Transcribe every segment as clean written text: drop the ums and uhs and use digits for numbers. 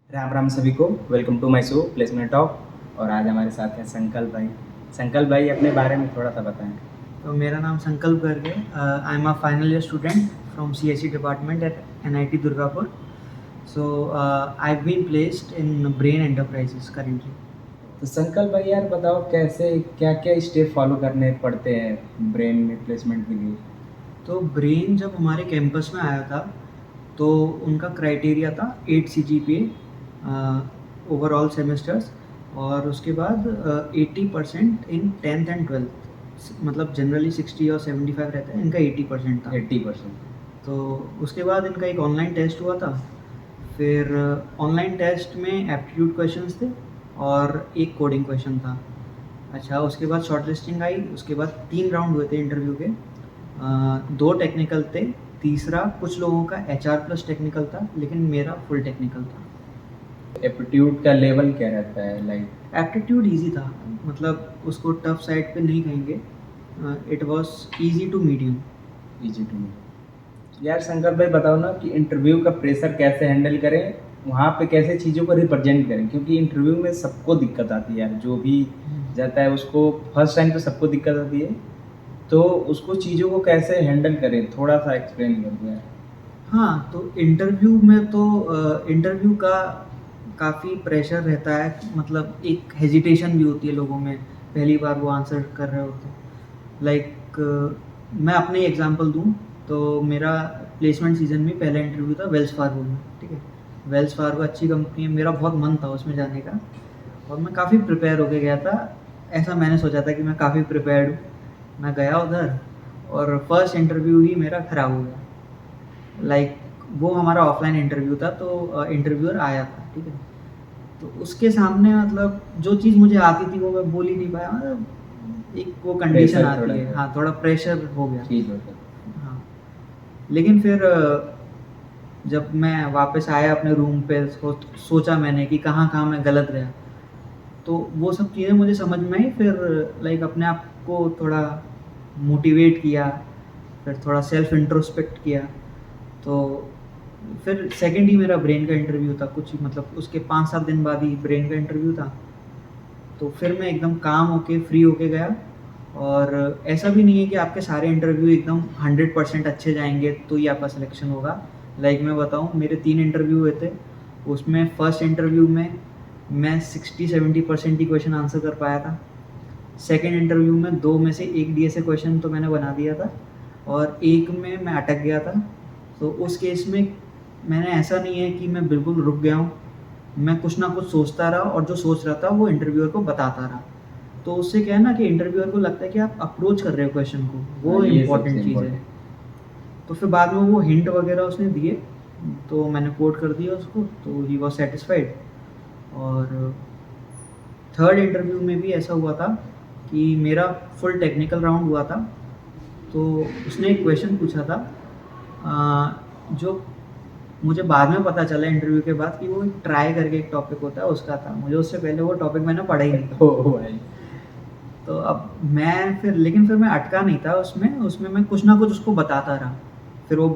राम राम सभी को। Welcome to my show placement talk. और आज हमारे साथ हैं संकल्प भाई। संकल्प भाई अपने बारे में थोड़ा सा बताएं। तो मेरा नाम संकल्प गर्ग है। I am a final year student from CSE department at NIT Durgapur. So I've been placed in Brain Enterprises currently. तो संकल्प भाई यार बताओ कैसे क्या क्या स्टेप फॉलो करने पड़ते हैं ब्रेन में प्लेसमेंट के लिए। तो ब्रेन जब हमारे कैंपस में आया था तो उनका क्राइटेरिया था 8 CGPA ओवरऑल सेमेस्टर्स, और उसके बाद 80% इन 10th एंड 12th. मतलब जनरली 60 और 75 रहता है, इनका 80% था. 80%। तो उसके बाद इनका एक ऑनलाइन टेस्ट हुआ था. फिर ऑनलाइन टेस्ट में एप्टीट्यूड क्वेश्चंस थे और एक कोडिंग क्वेश्चन था. अच्छा, उसके बाद शॉर्ट लिस्टिंग आई. उसके बाद 3 राउंड हुए थे इंटरव्यू के. 2 टेक्निकल थे, तीसरा कुछ लोगों का HR प्लस टेक्निकल था, लेकिन मेरा फुल टेक्निकल था. एप्टीट्यूड का लेवल क्या रहता है लाइक। एप्टीट्यूड ईजी था, मतलब उसको टफ साइड पे नहीं कहेंगे. It was easy to medium. Easy to me. यार संकल्प भाई बताओ ना कि इंटरव्यू का प्रेशर कैसे हैंडल करें, वहाँ पे कैसे चीज़ों को रिप्रेजेंट करें, क्योंकि इंटरव्यू में सबको दिक्कत आती है यार। जो भी जाता है उसको फर्स्ट टाइम तो सबको दिक्कत आती है, तो उसको चीज़ों को कैसे हैंडल करें थोड़ा सा एक्सप्लेन कर दो यार। हाँ, तो इंटरव्यू में तो इंटरव्यू का काफ़ी प्रेशर रहता है. मतलब एक हेजिटेशन भी होती है लोगों में, पहली बार वो आंसर कर रहे होते हैं. लाइक मैं अपने एग्जांपल दूँ तो मेरा प्लेसमेंट सीजन में पहला इंटरव्यू था वेल्स फार्गो में. ठीक है, वेल्स फार्गो अच्छी कंपनी है, मेरा बहुत मन था उसमें जाने का और मैं काफ़ी प्रिपेयर होके गया था. ऐसा मैंने सोचा था कि मैं काफ़ी प्रिपेयर्ड हूँ. मैं गया उधर और फर्स्ट इंटरव्यू ही मेरा ख़राब हो गया. लाइक वो हमारा ऑफलाइन इंटरव्यू था, तो इंटरव्यूअर आया था. ठीक है, तो उसके सामने मतलब जो चीज़ मुझे आती थी वो मैं बोल ही नहीं पाया. मतलब एक वो कंडीशन प्रेशर आती थोड़ा है, सा हाँ, थोड़ा प्रेशर हो गया. चीज़ होता है। हाँ, लेकिन फिर जब मैं वापस आया अपने रूम पे, सोचा मैंने कि कहाँ कहाँ मैं गलत गया. तो वो सब चीज़ें मुझे समझ में आई. फिर लाइक अपने आप को थोड़ा मोटिवेट किया, फिर थोड़ा सेल्फ इंट्रोस्पेक्ट किया. तो फिर सेकंड ही मेरा ब्रेन का इंटरव्यू था. कुछ मतलब उसके 5-7 दिन बाद ही ब्रेन का इंटरव्यू था. तो फिर मैं एकदम काम होके फ्री होके गया. और ऐसा भी नहीं है कि आपके सारे इंटरव्यू एकदम 100% अच्छे जाएंगे तो ही आपका सिलेक्शन होगा. लाइक मैं बताऊँ, मेरे 3 इंटरव्यू हुए थे. उसमें फर्स्ट इंटरव्यू में मैं 60-70% ही क्वेश्चन आंसर कर पाया था. सेकंड इंटरव्यू में 2 में से 1 DSA क्वेश्चन तो मैंने बना दिया था और एक में मैं अटक गया था. तो उस केस में मैंने, ऐसा नहीं है कि मैं बिल्कुल रुक गया हूँ. मैं कुछ ना कुछ सोचता रहा और जो सोच रहा था वो इंटरव्यूअर को बताता रहा. तो उससे क्या है ना कि इंटरव्यूअर को लगता है कि आप अप्रोच कर रहे हो क्वेश्चन को, वो हाँ, ये सबसे इम्पोर्टेंट चीज़ है. इम्पोर्टेंट। तो फिर बाद में वो हिंट वगैरह उसने दिए, तो मैंने कोड कर दिया उसको, तो ही वॉज सेटिस्फाइड. और थर्ड इंटरव्यू में भी ऐसा हुआ था कि मेरा फुल टेक्निकल राउंड हुआ था. तो उसने एक क्वेश्चन पूछा था जो मुझे बाद में पता चला इंटरव्यू के बाद कि वो ट्राई करके एक टॉपिक होता है उसका था. मुझे उससे पहले वो टॉपिक मैंने पढ़ा ही नहीं था. ओ भाई। तो अब मैं फिर, लेकिन फिर मैं अटका नहीं था उसमें. उसमें मैं कुछ ना कुछ उसको बताता रहा. फिर वो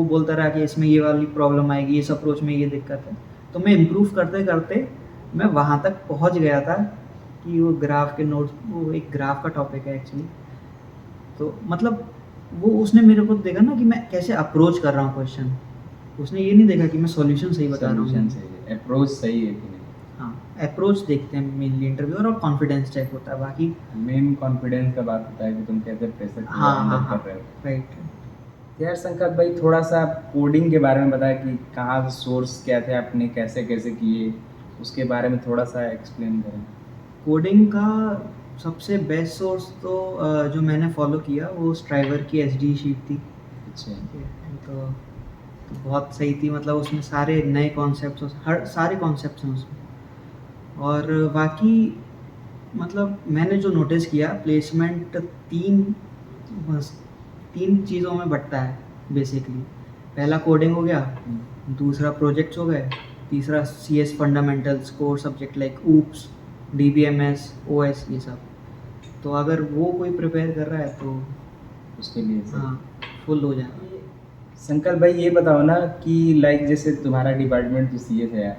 बोलता रहा कि इसमें ये वाली प्रॉब्लम आएगी, इस अप्रोच में ये दिक्कत है. तो मैं इम्प्रूव करते करते मैं वहाँ तक पहुँच गया था कि वो ग्राफ के नोट्स, वो एक ग्राफ का टॉपिक है एक्चुअली. तो मतलब वो उसने मेरे को देखा ना कि मैं कैसे अप्रोच कर रहा हूँ क्वेश्चन. उसने ये नहीं देखा कि मैं सॉल्यूशन सही बता रहा सोल्यूशन हूँ. सही है, अप्रोच सही है कि नहीं। हाँ, अप्रोच देखते हैं मेनली इंटरव्यू, और कॉन्फिडेंस चेक होता है बाकी. मेन कॉन्फिडेंस का बात होता है कि तुम कैसे प्रेशर को हाँ हाँ हैंडल हाँ, कर रहे हो। राइट. यार संकट भाई थोड़ा सा कोडिंग के बारे में बताया कि कहाँ से सोर्स क्या थे, आपने कैसे कैसे किए, उसके बारे में थोड़ा सा एक्सप्लेन करें। कोडिंग का सबसे बेस्ट सोर्स तो जो मैंने फॉलो किया वो स्ट्राइवर की SD शीट थी. अच्छा। ठीक है, तो बहुत सही थी. मतलब उसमें सारे नए कॉन्सेप्ट्स, हर सारे कॉन्सेप्ट्स हैं उसमें. और बाकी मतलब मैंने जो नोटिस किया, प्लेसमेंट बस 3 चीज़ों में बँटता है बेसिकली. पहला कोडिंग हो गया, दूसरा प्रोजेक्ट्स हो गए, तीसरा CS fundamentals, core subject like oops, DBMS, OS, ये सब. तो अगर वो कोई प्रिपेयर कर रहा है तो उसके लिए सही। हाँ, फुल हो जाएगा. संकल्प भाई ये बताओ ना कि लाइक जैसे तुम्हारा डिपार्टमेंट तो CS है यार,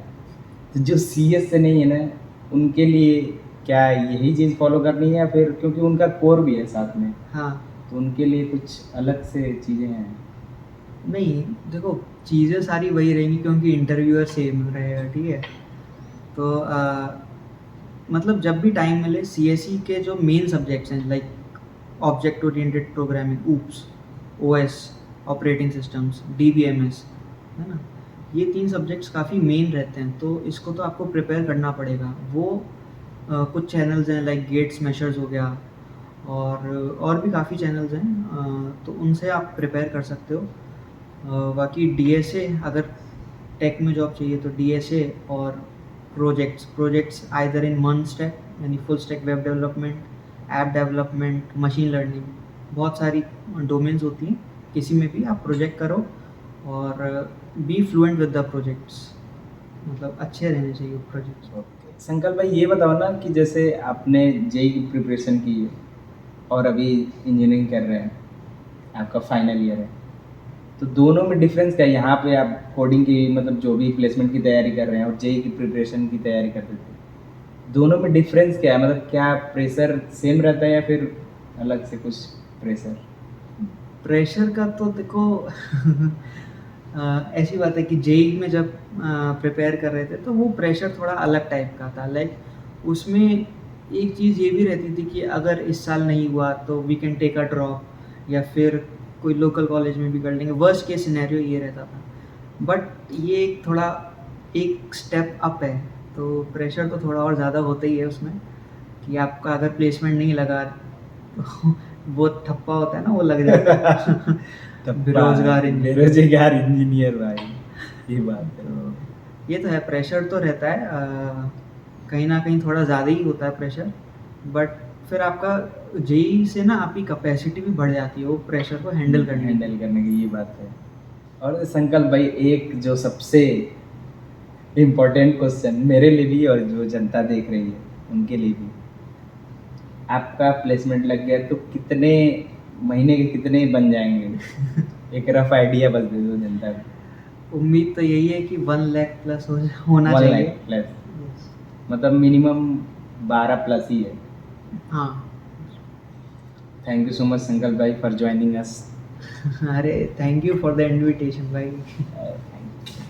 तो जो सीएस से नहीं है ना, उनके लिए क्या यही चीज़ फॉलो करनी है, या फिर क्योंकि उनका कोर भी है साथ में, हाँ। तो उनके लिए कुछ अलग से चीज़ें हैं? नहीं, देखो चीज़ें सारी वही रहेंगी क्योंकि इंटरव्यूअर सेम रहेगा, ठीक है? तो मतलब जब भी टाइम मिले सीएसई के जो मेन सब्जेक्ट्स हैं like object oriented programming, oops, OS, operating systems, DBMS, है ना? ये 3 सब्जेक्ट्स काफ़ी मेन रहते हैं, तो इसको तो आपको प्रिपेयर करना पड़ेगा। वो कुछ चैनल्स हैं लाइक गेट स्मैशर्स हो गया, और भी काफ़ी चैनल्स हैं, तो उनसे आप प्रिपेयर कर सकते हो। बाकी डीएसए, अगर टेक में जॉब चाहिए तो डीएसए और projects either in one stack, यानी full stack web development, app development, machine learning, बहुत सारी डोमेन्स होती हैं, किसी में भी आप प्रोजेक्ट करो और be fluent with the projects, मतलब अच्छे रहने चाहिए प्रोजेक्ट्स। ओके, संकल्प भाई ये बताओ ना कि जैसे आपने जेई की प्रिपरेशन की है और अभी इंजीनियरिंग कर रहे हैं, आपका फाइनल ईयर है, तो दोनों में डिफरेंस क्या है? यहाँ पे आप कोडिंग की मतलब जो भी प्लेसमेंट की तैयारी कर रहे हैं और जेई की प्रिपरेशन की तैयारी करते थे, दोनों में डिफरेंस क्या है? मतलब क्या प्रेशर सेम रहता है या फिर अलग से कुछ प्रेशर? प्रेशर का तो देखो ऐसी बात है कि जेई में जब प्रिपेयर कर रहे थे तो वो प्रेशर थोड़ा अलग टाइप का था। लाइक उसमें एक चीज़ ये भी रहती थी कि अगर इस साल नहीं हुआ तो we can take a drop, या फिर कोई लोकल कॉलेज में भी कर लेंगे। वर्स्ट केस सिनेरियो ये रहता था, बट ये एक थोड़ा एक स्टेप अप है, तो प्रेशर तो थोड़ा और ज़्यादा होता ही है उसमें, कि आपका अगर प्लेसमेंट नहीं लगा तो वो ठप्पा होता है ना, वो लग जाता है। बेरोजगार इंजीनियर। बेरोजगार इंजीनियर भाई, ये बात है। तो ये तो है, प्रेशर तो रहता है, कहीं ना कहीं थोड़ा ज़्यादा ही होता है प्रेशर, बट फिर आपका जेई से ना आपकी कैपेसिटी भी बढ़ जाती है वो प्रेशर को हैंडल करने की, ये बात है। और संकल्प भाई, एक जो सबसे इम्पोर्टेंट क्वेश्चन मेरे लिए भी और जो जनता देख रही है उनके लिए भी, आपका प्लेसमेंट लग गया तो कितने महीने के कितने बन जाएंगे? एक रफ आइडिया बस दे दो जनता को। उम्मीद तो यही है कि 1 लाख प्लस होना 1 चाहिए। लाख प्लस, मतलब मिनिमम 12 प्लस ही है। हाँ। थैंक यू सो मच संकल्प भाई फॉर ज्वाइनिंग अस। अरे thank you for the invitation भाई। Thank you.